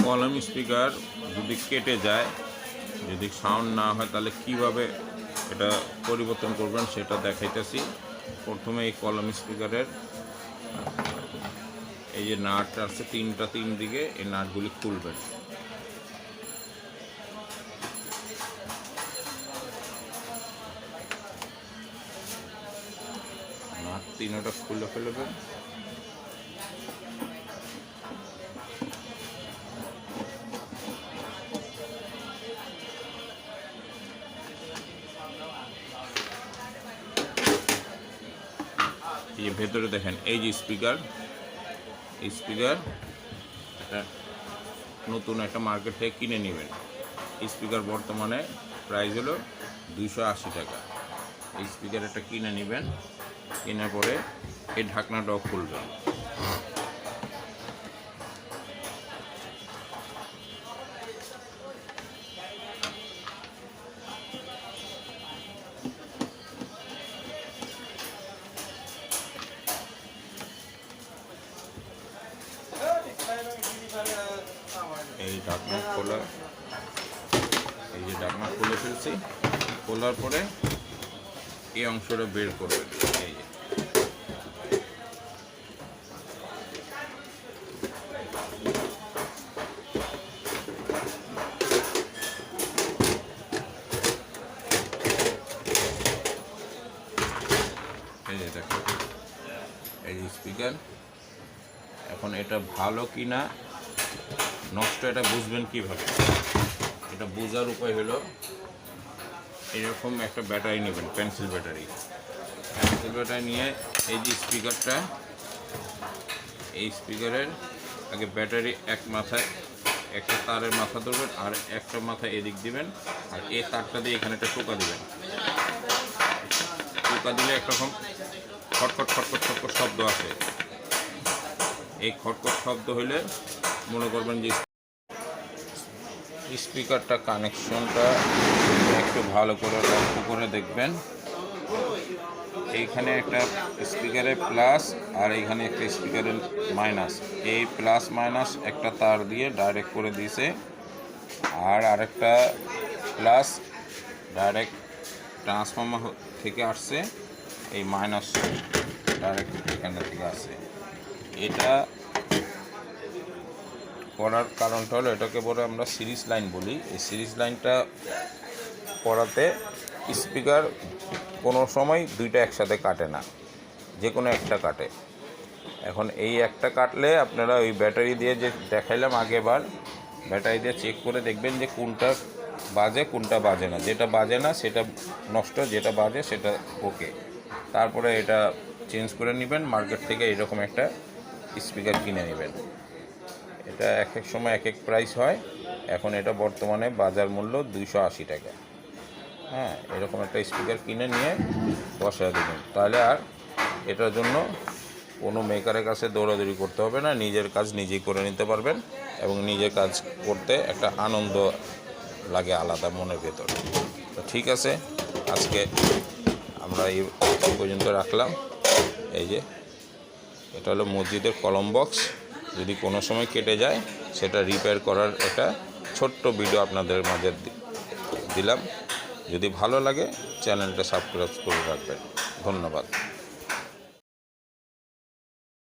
কলম স্পিকার যদি কেটে যায়, যদি সাউন্ড না হয়, তাহলে কিভাবে এটা পরিবর্তন করবেন সেটা দেখাইতেছি। প্রথমে এই কলম স্পিকারের এই যে নাট আছে তিন দিকে, এই নাটগুলি খুলবেন। নাট তিনটা খুলে ফেলবেন। এই ভেতরে দেখেন এই যে স্পিকার, এই স্পিকার এটা নতুন একটা মার্কেট থেকে কিনে নেবেন। স্পিকার বর্তমানে প্রাইস হলো 280 টাকা। এই স্পিকার একটা কিনে নেবেন, কেনার পরে এই ঢাকনাটাও খুলবেন। এই ঢাকনা খোলা, এই যে ঢাকনা খুলে ফেলছি। খোলার পরে এই অংশটা বের করবেন। এই যে দেখো, এই যে স্পিকার। এখন এটা ভালো কি না নষ্ট এটা বুঝবেন কিভাবে? এটা বোঝার উপায় হলো এরকম একটা ব্যাটারি নেবেন, পেন্সিল ব্যাটারি নিয়ে এই যে স্পিকারটা, এই স্পিকারের আগে ব্যাটারি এক মাথায় একটা তারের মাথা ধরবেন, আর একটা মাথা এদিক দিবেন, আর এই তারটা দিয়ে এখানে একটা টোকা দিবেন। টোকা দিলে একরকম খটখট খটখট খটখট শব্দ আসে। এই খটখট শব্দ হইলে মনে করবেন যে স্পিকারটা কানেকশনটা একটু ভালো করে লক্ষ্য করে দেখবেন। এইখানে একটা স্পিকারের প্লাস আর এইখানে একটা স্পিকারের মাইনাস, এই প্লাস মাইনাস একটা তার দিয়ে ডাইরেক্ট করে দিয়েছে, আর আরেকটা প্লাস ডাইরেক্ট ট্রান্সফর্মার থেকে আসছে, এই মাইনাস ডাইরেক্ট এখান থেকে আসছে। এটা করার কারণটা হলো, এটাকে বলে আমরা সিরিজ লাইন বলি। এই সিরিজ লাইনটা করাতে স্পিকার কোনো সময় দুইটা একসাথে কাটে না, যে কোনো একটা কাটে। এখন এই একটা কাটলে আপনারা ওই ব্যাটারি দিয়ে যে দেখাইলাম আগেবার, ব্যাটারি দিয়ে চেক করে দেখবেন যে কোনটা বাজে কোনটা বাজে না। যেটা বাজে না সেটা নষ্ট, যেটা বাজে সেটা ওকে। তারপরে এটা চেঞ্জ করে নেবেন, মার্কেট থেকে এরকম একটা স্পিকার কিনে নেবেন। এটা এক এক সময় এক এক প্রাইস হয়। এখন এটা বর্তমানে বাজার মূল্য 280 টাকা। হ্যাঁ, এরকম একটা স্পিকার কিনে নিয়ে বসায় দেবেন, তাহলে আর এটার জন্য কোনো মেকারের কাছে দৌড়াদৌড়ি করতে হবে না। নিজের কাজ নিজেই করে নিতে পারবেন, এবং নিজের কাজ করতে একটা আনন্দ লাগে আলাদা মনের ভেতর। তো ঠিক আছে, আজকে আমরা এই পর্যন্ত রাখলাম। এই যে এটা হলো মসজিদের কলম বক্স। যদি কোনো সময় কেটে যায় সেটা রিপেয়ার করার একটা ছোট্ট ভিডিও আপনাদের মাঝে দিলাম। যদি ভালো লাগে চ্যানেলটা সাবস্ক্রাইব করে রাখবেন। ধন্যবাদ।